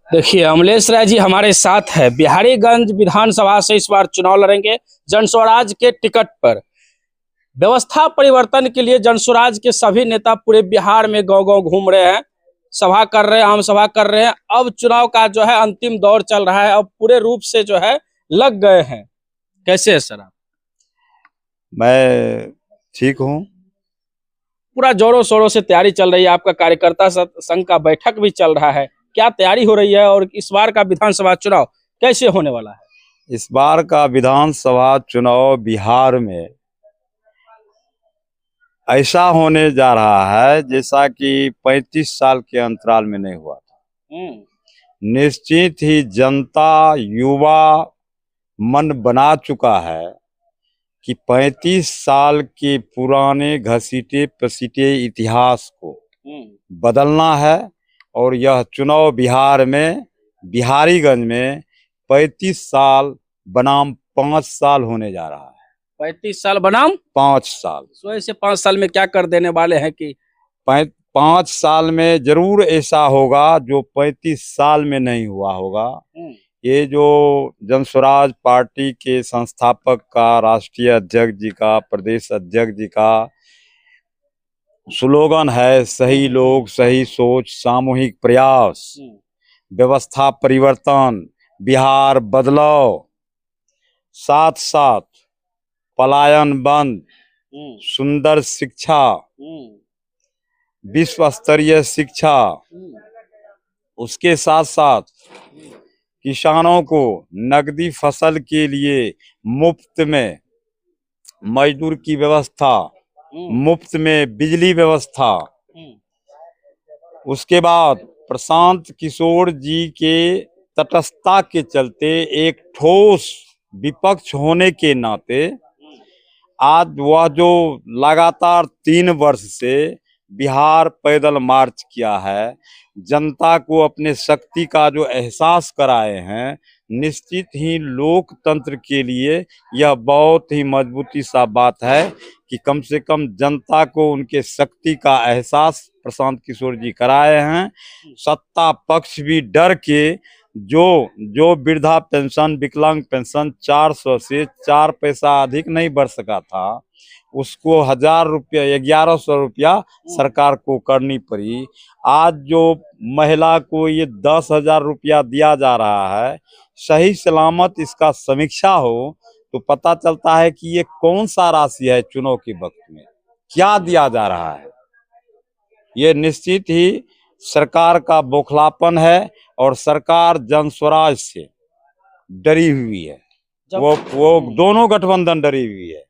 देखिए, अमलेश राय जी हमारे साथ है। बिहारीगंज विधानसभा से इस बार चुनाव लड़ेंगे जनस्वराज के टिकट पर। व्यवस्था परिवर्तन के लिए जनस्वराज के सभी नेता पूरे बिहार में गांव गांव घूम रहे हैं, सभा कर रहे हैं, आम सभा कर रहे हैं। अब चुनाव का जो है अंतिम दौर चल रहा है, अब पूरे रूप से जो है लग गए हैं। कैसे है सर आप? मैं ठीक हूँ। पूरा जोरों शोरों से तैयारी चल रही है, आपका कार्यकर्ता संघ का बैठक भी चल रहा है। क्या तैयारी हो रही है और इस बार का विधानसभा चुनाव कैसे होने वाला है? इस बार का विधानसभा चुनाव बिहार में ऐसा होने जा रहा है जैसा कि 35 साल के अंतराल में नहीं हुआ था। निश्चित ही जनता युवा मन बना चुका है कि 35 साल के पुराने घसीटे पसीटे इतिहास को बदलना है। और यह चुनाव बिहार में बिहारीगंज में 35 साल बनाम 5 साल होने जा रहा है। 35 साल बनाम 5 साल। सो ऐसे 5 साल में क्या कर देने वाले हैं कि 5 साल में जरूर ऐसा होगा जो 35 साल में नहीं हुआ होगा। ये जो जनस्वराज पार्टी के संस्थापक का, राष्ट्रीय अध्यक्ष जी का, प्रदेश अध्यक्ष जी का स्लोगन है, सही लोग सही सोच सामूहिक प्रयास, व्यवस्था परिवर्तन, बिहार बदलाव, साथ साथ पलायन बंद, सुंदर शिक्षा, विश्व स्तरीय शिक्षा, उसके साथ साथ किसानों को नकदी फसल के लिए मुफ्त में मजदूर की व्यवस्था, मुफ्त में बिजली व्यवस्था। उसके बाद प्रशांत किशोर जी के तटस्थता के चलते एक ठोस विपक्ष होने के नाते आज वह जो लगातार 3 वर्ष से बिहार पैदल मार्च किया है, जनता को अपने शक्ति का जो एहसास कराए हैं, निश्चित ही लोकतंत्र के लिए यह बहुत ही मजबूती सा बात है कि कम से कम जनता को उनके शक्ति का एहसास प्रशांत किशोर जी कराए हैं। सत्ता पक्ष भी डर के जो वृद्धा पेंशन, विकलांग पेंशन 400 से 4 पैसा अधिक नहीं बढ़ सका था, उसको 1000 रुपया, 1100 रुपया सरकार को करनी पड़ी। आज जो महिला को ये 10,000 रुपया दिया जा रहा है, सही सलामत इसका समीक्षा हो तो पता चलता है कि ये कौन सा राशि है, चुनाव के वक्त में क्या दिया जा रहा है। ये निश्चित ही सरकार का बौखलापन है और सरकार जनस्वराज से डरी हुई है। वो दोनों गठबंधन डरी हुई है,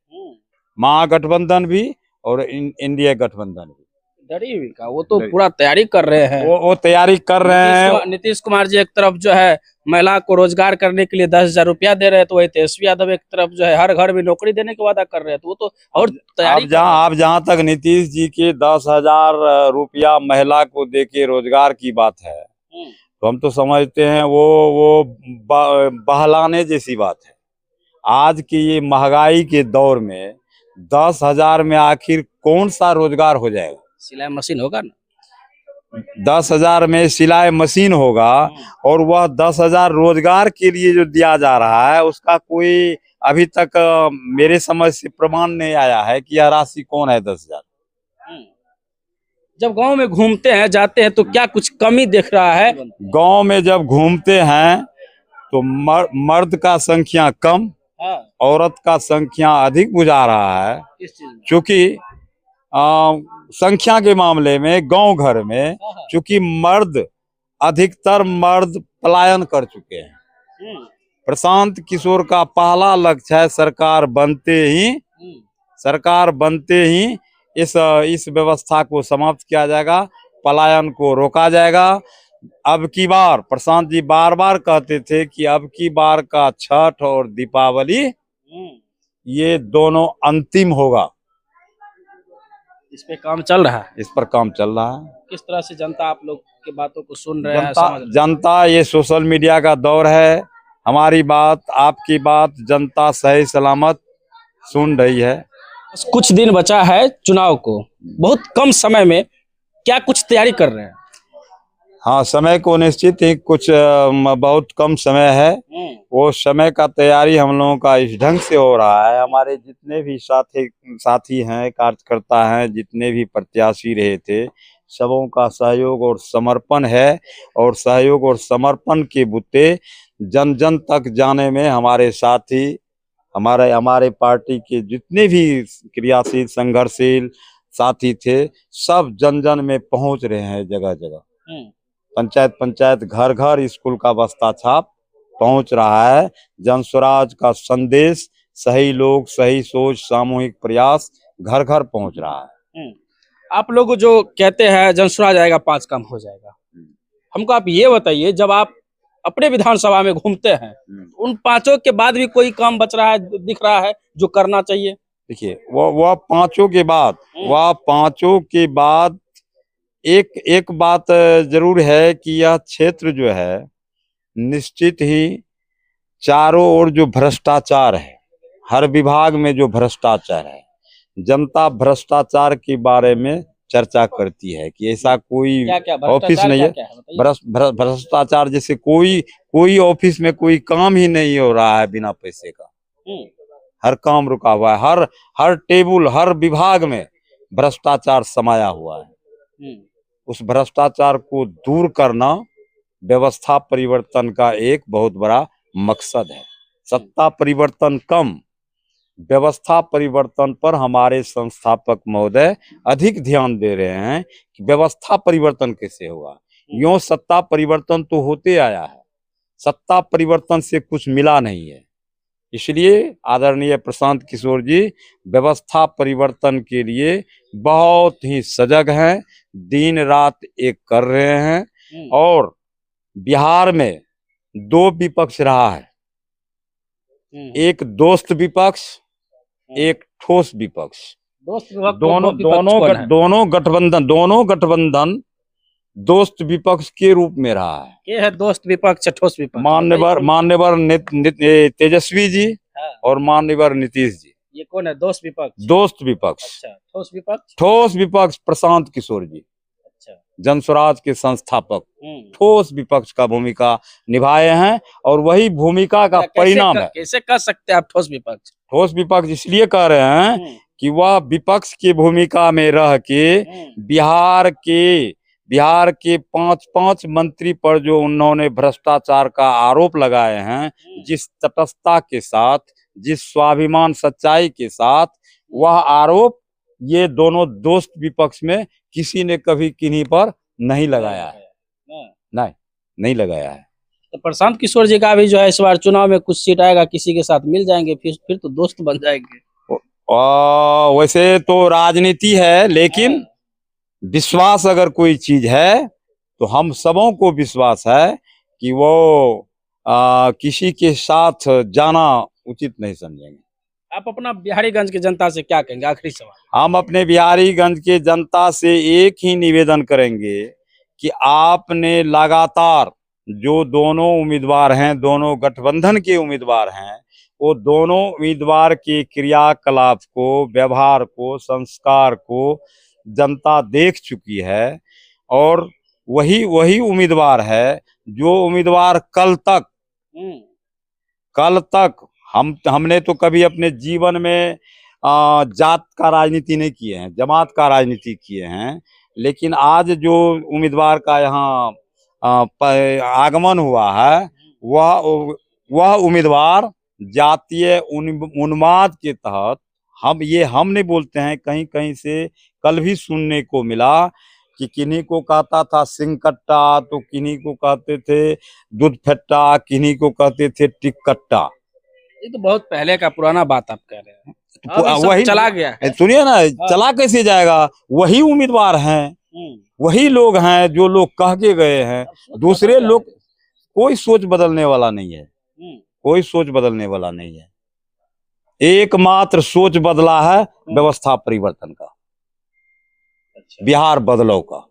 महागठबंधन भी और इंडिया गठबंधन भी डरी हुई का। वो तो पूरा तैयारी कर रहे हैं। वो तैयारी कर रहे हैं। नीतीश कुमार जी एक तरफ जो है महिला को रोजगार करने के लिए 10,000 रुपया दे रहे हैं, तो वही तेजस्वी यादव एक तरफ जो है हर घर में नौकरी देने का वादा कर रहे हैं। तो वो तो और तैयारी आप जहाँ तक नीतीश जी के 10,000 रुपया महिला को देके रोजगार की बात है, तो हम तो समझते हैं वो बहलाने जैसी बात है। आज की ये महंगाई के दौर में 10,000 में आखिर कौन सा रोजगार हो जाएगा? सिलाई मशीन होगा ना, 10,000 में सिलाई मशीन होगा। और वह 10,000 रोजगार के लिए जो दिया जा रहा है, उसका कोई अभी तक मेरे समझ से प्रमाण नहीं आया है कि यह राशि कौन है 10,000। जब गांव में घूमते हैं, जाते हैं, तो क्या कुछ कमी दिख रहा है? गांव में जब घूमते हैं तो मर्द का संख्या कम, औरत का संख्या अधिक बुझा रहा है। क्योंकि संख्या के मामले में गांव घर में चूंकि अधिकतर मर्द पलायन कर चुके हैं। प्रशांत किशोर का पहला लक्ष्य है सरकार बनते ही इस व्यवस्था को समाप्त किया जाएगा, पलायन को रोका जाएगा। अब की बार प्रशांत जी बार बार कहते थे कि अब की बार का छठ और दीपावली ये दोनों अंतिम होगा। इस पे काम चल रहा है? इस पर काम चल रहा है। किस तरह से जनता आप लोग की बातों को सुन रहे हैं? जनता ये सोशल मीडिया का दौर है, हमारी बात आपकी बात जनता सही सलामत सुन रही है। कुछ दिन बचा है चुनाव को, बहुत कम समय में क्या कुछ तैयारी कर रहे हैं? हाँ, समय को निश्चित ही कुछ बहुत कम समय है। वो समय का तैयारी हम लोगों का इस ढंग से हो रहा है। हमारे जितने भी साथी हैं, कार्यकर्ता हैं, जितने भी प्रत्याशी रहे थे, सबों का सहयोग और समर्पण है। और सहयोग और समर्पण के बुते जन जन तक जाने में हमारे साथी, हमारे पार्टी के जितने भी क्रियाशील संघर्षशील साथी थे, सब जन जन में पहुंच रहे हैं। जगह जगह पंचायत घर घर स्कूल का बस्ता छाप पहुंच रहा है। जन स्वराज का संदेश, सही लोग, सही सोच, सामूहिक प्रयास घर घर पहुंच रहा है। आप लोग जो कहते हैं जन स्वराज आएगा 5 काम हो जाएगा, हमको आप ये बताइए, जब आप अपने विधानसभा में घूमते हैं, उन 5 के बाद भी कोई काम बच रहा है, दिख रहा है जो करना चाहिए? देखिए, वह 5 के बाद एक बात जरूर है कि यह क्षेत्र जो है निश्चित ही चारों ओर जो भ्रष्टाचार है, हर विभाग में जो भ्रष्टाचार है, जनता भ्रष्टाचार के बारे में चर्चा करती है कि ऐसा कोई ऑफिस नहीं है। भ्रष्टाचार जैसे कोई ऑफिस में कोई काम ही नहीं हो रहा है बिना पैसे का। हर काम रुका हुआ है, हर टेबल, हर विभाग में भ्रष्टाचार समाया हुआ है। उस भ्रष्टाचार को दूर करना व्यवस्था परिवर्तन का एक बहुत बड़ा मकसद है। सत्ता परिवर्तन कम, व्यवस्था परिवर्तन पर हमारे संस्थापक महोदय अधिक ध्यान दे रहे हैं कि व्यवस्था परिवर्तन कैसे होगा। यूं सत्ता परिवर्तन तो होते आया है, सत्ता परिवर्तन से कुछ मिला नहीं है। इसलिए आदरणीय प्रशांत किशोर जी व्यवस्था परिवर्तन के लिए बहुत ही सजग हैं, दिन रात एक कर रहे हैं। और बिहार में 2 विपक्ष रहा है, एक दोस्त विपक्ष, एक ठोस विपक्ष। दोनों गठबंधन दोस्त विपक्ष के रूप में रहा है। ये है दोस्त विपक्ष, ठोस विपक्ष। मान्यवर तेजस्वी जी और मान्यवर नीतीश जी। ये कौन है दोस्त विपक्ष? दोस्त विपक्ष। अच्छा, ठोस विपक्ष? ठोस विपक्ष प्रशांत किशोर जी, अच्छा, जन स्वराज के संस्थापक ठोस विपक्ष का भूमिका निभाए हैं। और वही भूमिका का परिणाम है। कैसे कर सकते हैं आप ठोस विपक्ष? ठोस विपक्ष इसलिए कह रहे हैं कि वह विपक्ष की भूमिका में रह के बिहार के 5 मंत्री पर जो उन्होंने भ्रष्टाचार का आरोप लगाए हैं, जिस तटस्थता के साथ, जिस स्वाभिमान सच्चाई के साथ वह आरोप ये दोनों दोस्त विपक्ष में किसी ने कभी किन्हीं पर नहीं लगाया है। नहीं लगाया है। तो प्रशांत किशोर जी का भी जो है इस बार चुनाव में कुछ सीट आएगा, किसी के साथ मिल जाएंगे, फिर तो दोस्त बन जाएंगे। वैसे तो राजनीति है, लेकिन विश्वास अगर कोई चीज है तो हम सबों को विश्वास है कि वो किसी के साथ जाना उचित नहीं समझेंगे। आप अपना बिहारीगंज की जनता से क्या कहेंगे, आखिरी सवाल? हम अपने बिहारीगंज के जनता से एक ही निवेदन करेंगे कि आपने लगातार जो दोनों उम्मीदवार हैं, दोनों गठबंधन के उम्मीदवार हैं, वो दोनों उम्मीदवार के क्रियाकलाप को, व्यवहार को, संस्कार को जनता देख चुकी है। और वही उम्मीदवार है जो उम्मीदवार कल तक हमने तो कभी अपने जीवन में जात का राजनीति नहीं किए हैं, जमात का राजनीति किए हैं। लेकिन आज जो उम्मीदवार का यहाँ आगमन हुआ है, वह उम्मीदवार जातीय उन्माद के तहत, हम नहीं बोलते हैं, कहीं कहीं से कल भी सुनने को मिला कि किन्हीं को कहता था सिंगकट्टा, तो किन्हीं को कहते थे दूध फट्टा, किन्हीं को कहते थे टिकट्टा। ये तो बहुत पहले का पुराना बात आप कह रहे हैं, वही चला गया है। सुनिए ना, चला कैसे जाएगा? वही उम्मीदवार हैं, वही लोग हैं जो लोग कह के गए हैं। दूसरे लोग, कोई सोच बदलने वाला नहीं है, कोई सोच बदलने वाला नहीं है। एकमात्र सोच बदला है व्यवस्था परिवर्तन का, बिहार बदलाव का।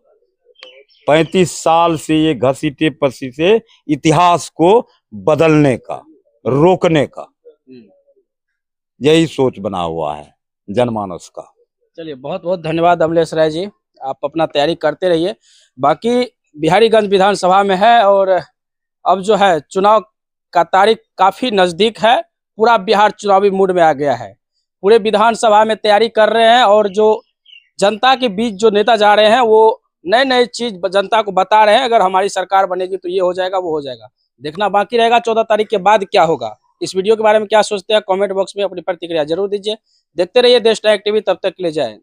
35 साल से ये घसीटे पसीटे इतिहास को बदलने का, रोकने का यही सोच बना हुआ है जनमानस का। चलिए, बहुत बहुत धन्यवाद अमलेश राय जी, आप अपना तैयारी करते रहिए। बाकी बिहारीगंज विधानसभा में है और अब जो है चुनाव का तारीख काफी नजदीक है। पूरा बिहार चुनावी मूड में आ गया है। पूरे विधानसभा में तैयारी कर रहे हैं और जो जनता के बीच जो नेता जा रहे हैं वो नए नए चीज जनता को बता रहे हैं। अगर हमारी सरकार बनेगी तो ये हो जाएगा, वो हो जाएगा। देखना बाकी रहेगा 14 तारीख के बाद क्या होगा। इस वीडियो के बारे में क्या सोचते हैं कमेंट बॉक्स में अपनी प्रतिक्रिया जरूर दीजिए। देखते रहिए देश नायक टीवी, तब तक के लिए जय हिंद।